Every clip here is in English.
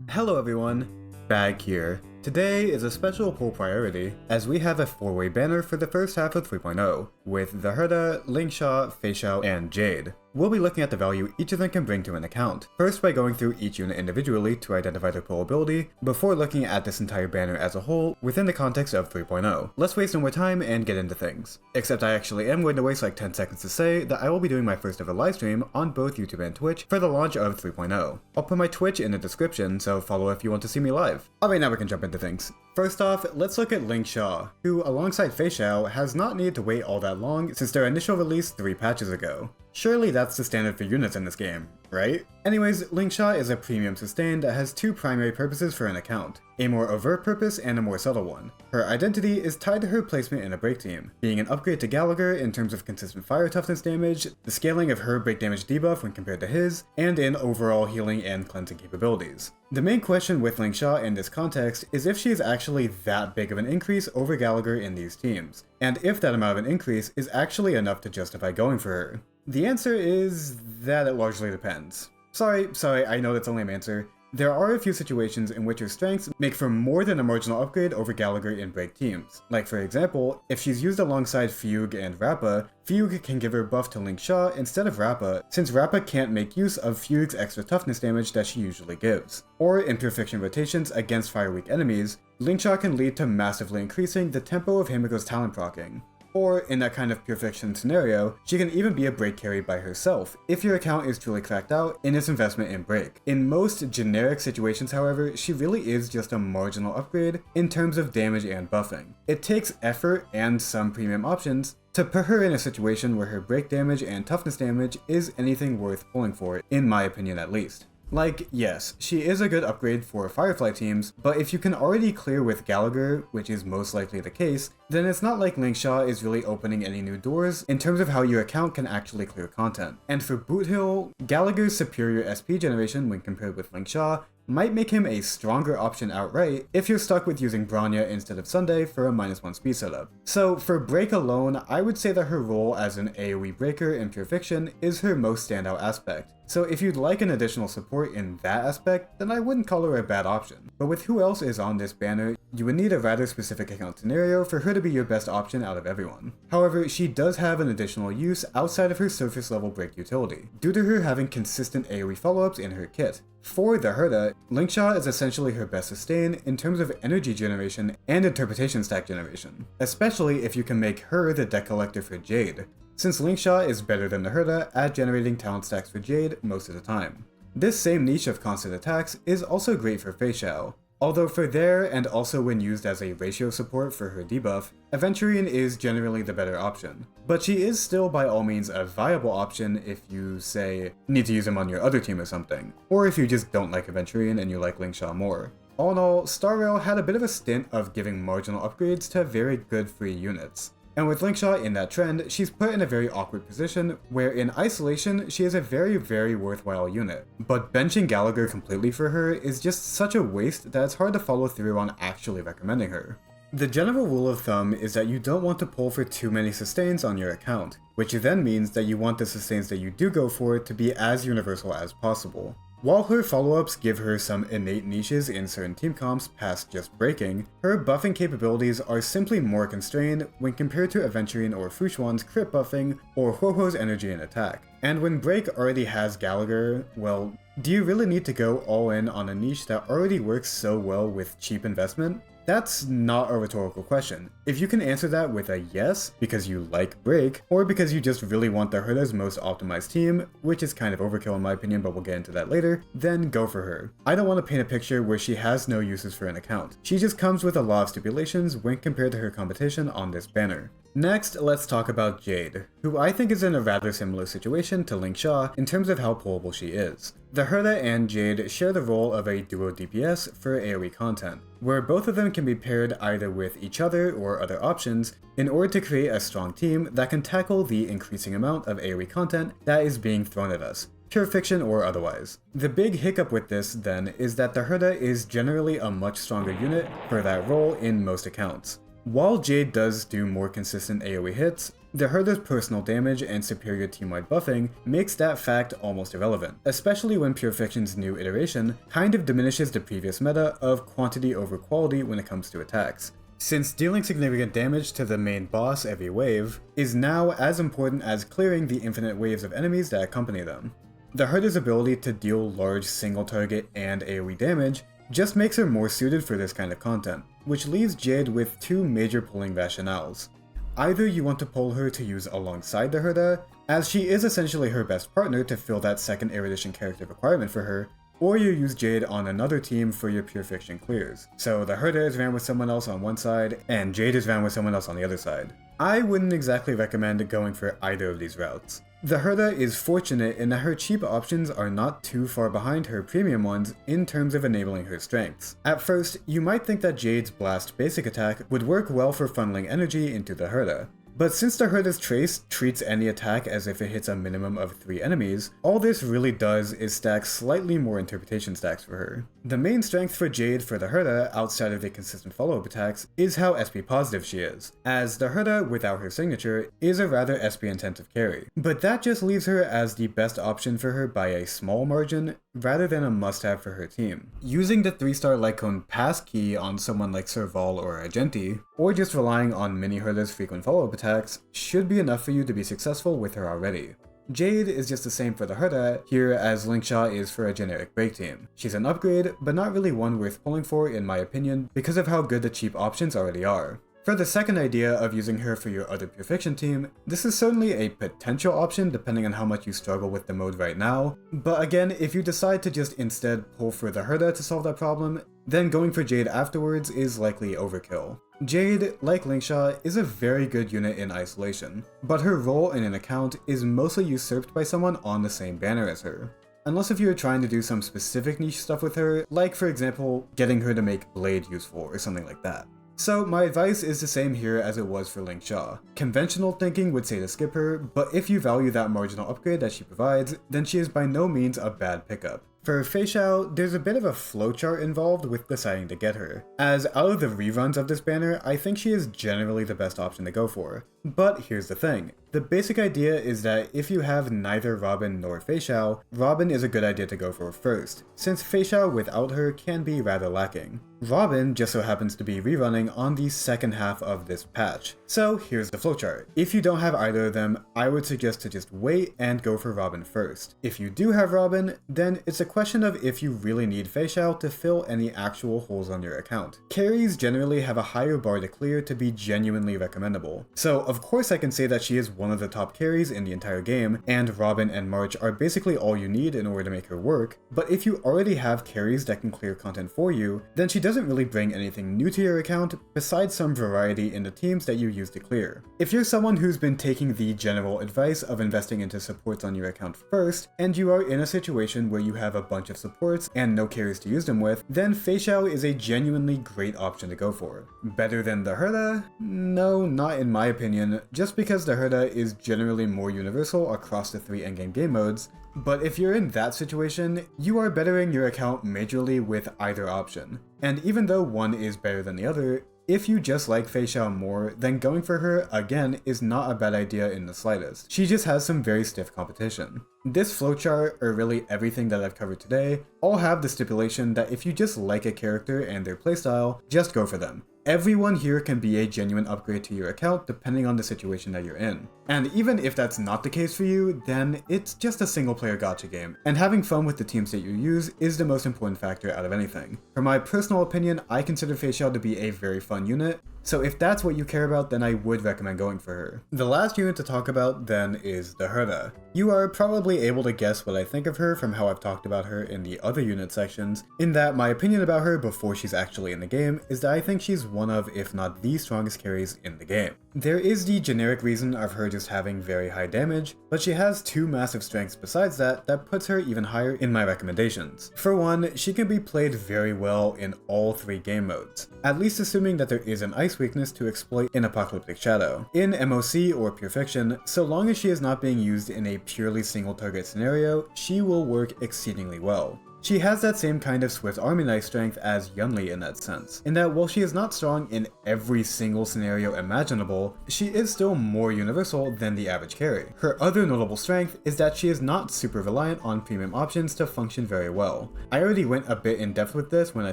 Hello everyone, Bag here. Today is a special pull priority, as we have a 4-way banner for the first half of 3.0, with the Herta, Lingsha, Feixiao, and Jade. We'll be looking at the value each of them can bring to an account, first by going through each unit individually to identify their pullability, before looking at this entire banner as a whole within the context of 3.0. Let's waste no more time and get into things. Except I actually am going to waste like 10 seconds to say that I will be doing my first ever livestream on both YouTube and Twitch for the launch of 3.0. I'll put my Twitch in the description, so follow if you want to see me live. Alright, now we can jump into things. First off, let's look at Lingsha, who alongside Feixiao has not needed to wait all that long since their initial release 3 patches ago. Surely that's the standard for units in this game, right? Anyways, Lingsha is a premium sustain that has 2 primary purposes for an account, a more overt purpose and a more subtle one. Her identity is tied to her placement in a break team, being an upgrade to Gallagher in terms of consistent fire toughness damage, the scaling of her break damage debuff when compared to his, and in overall healing and cleansing capabilities. The main question with Lingsha in this context is if she is actually that big of an increase over Gallagher in these teams, and if that amount of an increase is actually enough to justify going for her. The answer is that it largely depends. Sorry, I know that's only an answer. There are a few situations in which her strengths make for more than a marginal upgrade over Gallagher in break teams. Like for example, if she's used alongside Fugue and Rappa, Fugue can give her buff to Lingsha instead of Rappa, since Rappa can't make use of Fugue's extra toughness damage that she usually gives. Or in Pure Fiction rotations against fire weak enemies, Lingsha can lead to massively increasing the tempo of Himiko's talent proccing. Or, in that kind of Pure Fiction scenario, she can even be a break carry by herself, if your account is truly cracked out in its investment in break. In most generic situations, however, she really is just a marginal upgrade in terms of damage and buffing. It takes effort and some premium options to put her in a situation where her break damage and toughness damage is anything worth pulling for, in my opinion at least. Like, yes, she is a good upgrade for Firefly teams, but if you can already clear with Gallagher, which is most likely the case, then it's not like Lingsha is really opening any new doors in terms of how your account can actually clear content. And for Boothill, Gallagher's superior SP generation when compared with Lingsha might make him a stronger option outright if you're stuck with using Bronya instead of Sunday for a -1 speed setup. So for break alone, I would say that her role as an AoE breaker in Pure Fiction is her most standout aspect. So if you'd like an additional support in that aspect, then I wouldn't call her a bad option. But with who else is on this banner, you would need a rather specific account scenario for her to be your best option out of everyone. However, she does have an additional use outside of her surface level break utility, due to her having consistent AoE follow-ups in her kit. For the Herta, Lingsha is essentially her best sustain in terms of energy generation and interpretation stack generation, especially if you can make her the deck collector for Jade, since Lingsha is better than the Herta at generating talent stacks for Jade most of the time. This same niche of constant attacks is also great for Feixiao, although for there and also when used as a ratio support for her debuff, Aventurian is generally the better option. But she is still by all means a viable option if you, say, need to use him on your other team or something, or if you just don't like Aventurian and you like Lingsha more. All in all, Star Rail had a bit of a stint of giving marginal upgrades to very good free units. And with Lingsha in that trend, she's put in a very awkward position where in isolation, she is a very worthwhile unit. But benching Gallagher completely for her is just such a waste that it's hard to follow through on actually recommending her. The general rule of thumb is that you don't want to pull for too many sustains on your account, which then means that you want the sustains that you do go for to be as universal as possible. While her follow-ups give her some innate niches in certain team comps past just breaking, her buffing capabilities are simply more constrained when compared to Aventurian or Fushuan's crit buffing or Ho-Ho's energy and attack. And when break already has Gallagher, well, do you really need to go all in on a niche that already works so well with cheap investment? That's not a rhetorical question. If you can answer that with a yes, because you like break, or because you just really want the Herta's most optimized team, which is kind of overkill in my opinion, but we'll get into that later, then go for her. I don't want to paint a picture where she has no uses for an account. She just comes with a lot of stipulations when compared to her competition on this banner. Next, let's talk about Jade, who I think is in a rather similar situation to Lingsha in terms of how pullable she is. The Herta and Jade share the role of a duo DPS for AoE content, where both of them can be paired either with each other or other options in order to create a strong team that can tackle the increasing amount of AoE content that is being thrown at us, Pure Fiction or otherwise. The big hiccup with this, then, is that the Herta is generally a much stronger unit for that role in most accounts. While Jade does do more consistent AoE hits, the Herta's personal damage and superior team-wide buffing makes that fact almost irrelevant, especially when Pure Fiction's new iteration kind of diminishes the previous meta of quantity over quality when it comes to attacks, since dealing significant damage to the main boss every wave is now as important as clearing the infinite waves of enemies that accompany them. The Herta's ability to deal large single target and AoE damage just makes her more suited for this kind of content, which leaves Jade with two major pulling rationales. Either you want to pull her to use alongside the Herta, as she is essentially her best partner to fill that second erudition character requirement for her, or you use Jade on another team for your Pure Fiction clears. So the Herta is ran with someone else on one side, and Jade is ran with someone else on the other side. I wouldn't exactly recommend going for either of these routes. The Herta is fortunate in that her cheap options are not too far behind her premium ones in terms of enabling her strengths. At first, you might think that Jade's Blast basic attack would work well for funneling energy into the Herta. But since the Herta's Trace treats any attack as if it hits a minimum of 3 enemies, all this really does is stack slightly more interpretation stacks for her. The main strength for Jade for the Herta, outside of the consistent follow-up attacks, is how SP positive she is, as the Herta, without her signature, is a rather SP intensive carry. But that just leaves her as the best option for her by a small margin, rather than a must-have for her team. Using the 3-star Lycone pass key on someone like Serval or Argenti, or just relying on Mini Herta's frequent follow-up attacks, should be enough for you to be successful with her already. Jade is just the same for the Herta here as Lingsha is for a generic break team. She's an upgrade, but not really one worth pulling for in my opinion because of how good the cheap options already are. For the second idea of using her for your other Pure Fiction team, this is certainly a potential option depending on how much you struggle with the mode right now, but again, if you decide to just instead pull for the Herta to solve that problem, then going for Jade afterwards is likely overkill. Jade, like Lingsha, is a very good unit in isolation, but her role in an account is mostly usurped by someone on the same banner as her. Unless if you're trying to do some specific niche stuff with her, like for example, getting her to make Blade useful or something like that. So my advice is the same here as it was for Lingsha. Conventional thinking would say to skip her, but if you value that marginal upgrade that she provides, then she is by no means a bad pickup. For Feixiao, there's a bit of a flowchart involved with deciding to get her, as out of the reruns of this banner, I think she is generally the best option to go for. But here's the thing, the basic idea is that if you have neither Robin nor Feixiao, Robin is a good idea to go for first, since Feixiao without her can be rather lacking. Robin just so happens to be rerunning on the second half of this patch. So here's the flowchart. If you don't have either of them, I would suggest to just wait and go for Robin first. If you do have Robin, then it's a question of if you really need Feixiao to fill any actual holes on your account. Carries generally have a higher bar to clear to be genuinely recommendable. So of course I can say that she is one of the top carries in the entire game, and Robin and March are basically all you need in order to make her work, but if you already have carries that can clear content for you, then she doesn't really bring anything new to your account besides some variety in the teams that you use to clear. If you're someone who's been taking the general advice of investing into supports on your account first, and you are in a situation where you have a bunch of supports and no carries to use them with, then Feixiao is a genuinely great option to go for. Better than the Herta? No, not in my opinion, just because the Herta is generally more universal across the 3 endgame game modes, but if you're in that situation, you are bettering your account majorly with either option. And even though one is better than the other, if you just like Feixiao more, then going for her, again, is not a bad idea in the slightest. She just has some very stiff competition. This flowchart, or really everything that I've covered today, all have the stipulation that if you just like a character and their playstyle, just go for them. Everyone here can be a genuine upgrade to your account depending on the situation that you're in. And even if that's not the case for you, then it's just a single player gacha game, and having fun with the teams that you use is the most important factor out of anything. For my personal opinion, I consider Feixiao to be a very fun unit, so if that's what you care about, then I would recommend going for her. The last unit to talk about then is the Herta. You are probably able to guess what I think of her from how I've talked about her in the other unit sections, in that my opinion about her before she's actually in the game is that I think she's one of, if not the strongest carries in the game. There is the generic reason of her just having very high damage, but she has 2 massive strengths besides that puts her even higher in my recommendations. For one, she can be played very well in all 3 game modes, at least assuming that there is an ice weakness to exploit in Apocalyptic Shadow. In MOC or Pure Fiction, so long as she is not being used in a purely single target scenario, she will work exceedingly well. She has that same kind of Swiss Army knife strength as Yunli in that sense, in that while she is not strong in every single scenario imaginable, she is still more universal than the average carry. Her other notable strength is that she is not super reliant on premium options to function very well. I already went a bit in depth with this when I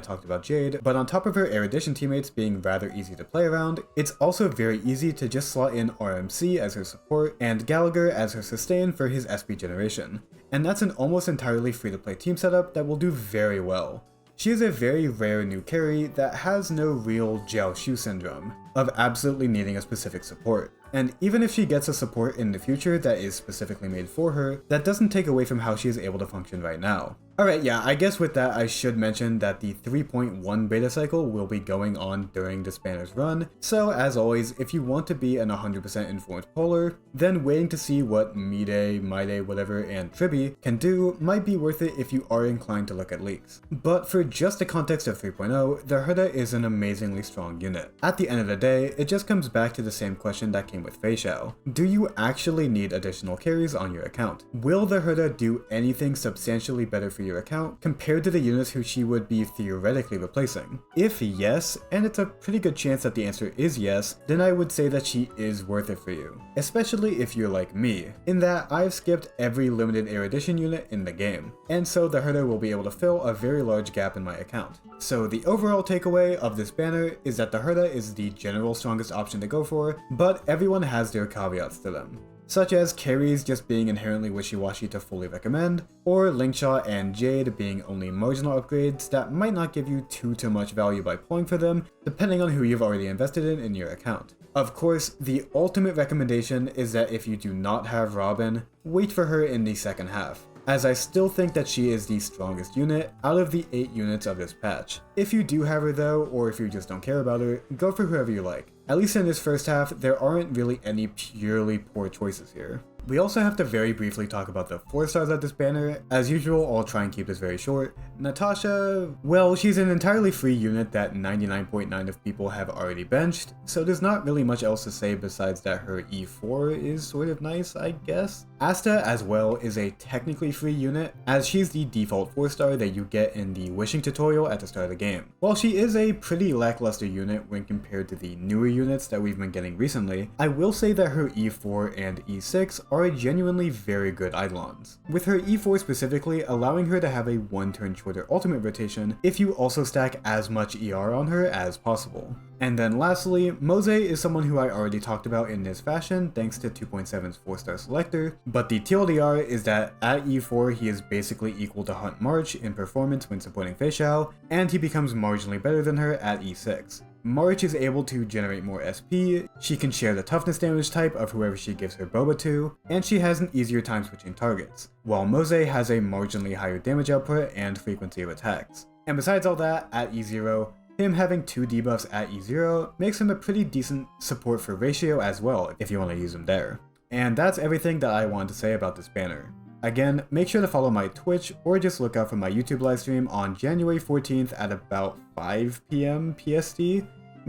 talked about Jade, but on top of her erudition teammates being rather easy to play around, it's also very easy to just slot in RMC as her support and Gallagher as her sustain for his SP generation. And that's an almost entirely free-to-play team setup that will do very well. She is a very rare new carry that has no real Jiao Shu syndrome of absolutely needing a specific support. And even if she gets a support in the future that is specifically made for her, that doesn't take away from how she is able to function right now. Alright, yeah, I guess with that I should mention that the 3.1 beta cycle will be going on during this banner's run, so as always, if you want to be an 100% informed poller, then waiting to see what Mide, whatever, and Tribi can do might be worth it if you are inclined to look at leaks. But for just the context of 3.0, the Herta is an amazingly strong unit. At the end of the day, it just comes back to the same question that came with Feixiao. Do you actually need additional carries on your account? Will the Herta do anything substantially better for your account compared to the units who she would be theoretically replacing? If yes, and it's a pretty good chance that the answer is yes, then I would say that she is worth it for you. Especially if you're like me, in that I've skipped every limited erudition unit in the game, and so the Herta will be able to fill a very large gap in my account. So the overall takeaway of this banner is that the Herta is the general strongest option to go for, but everyone has their caveats to them, such as carries just being inherently wishy-washy to fully recommend, or Lingsha and Jade being only marginal upgrades that might not give you too much value by pulling for them, depending on who you've already invested in your account. Of course, the ultimate recommendation is that if you do not have Robin, wait for her in the second half, as I still think that she is the strongest unit out of the 8 units of this patch. If you do have her though, or if you just don't care about her, go for whoever you like. At least in this first half, there aren't really any purely poor choices here. We also have to very briefly talk about the 4 stars of this banner. As usual, I'll try and keep this very short. Natasha, well, she's an entirely free unit that 99.9% of people have already benched, so there's not really much else to say besides that her E4 is sort of nice, I guess. Asta as well is a technically free unit, as she's the default 4 star that you get in the wishing tutorial at the start of the game. While she is a pretty lackluster unit when compared to the newer units that we've been getting recently, I will say that her E4 and E6 are genuinely very good Eidolons, with her E4 specifically allowing her to have a 1 turn shorter ultimate rotation if you also stack as much ER on her as possible. And then lastly, Mose is someone who I already talked about in this fashion thanks to 2.7's 4-star selector, but the TLDR is that at E4 he is basically equal to Hunt March in performance when supporting Feixiao, and he becomes marginally better than her at E6. March is able to generate more SP, she can share the toughness damage type of whoever she gives her boba to, and she has an easier time switching targets, while Mose has a marginally higher damage output and frequency of attacks. And besides all that, at E0, him having 2 debuffs at E0 makes him a pretty decent support for Feixiao as well, if you want to use him there. And that's everything that I wanted to say about this banner. Again, make sure to follow my Twitch or just look out for my YouTube livestream on January 14th at about 5 PM PST,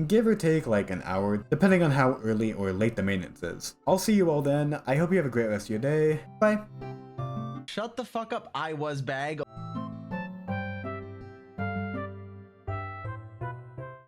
give or take like an hour, depending on how early or late the maintenance is. I'll see you all then, I hope you have a great rest of your day, bye! Shut the fuck up, I was bag.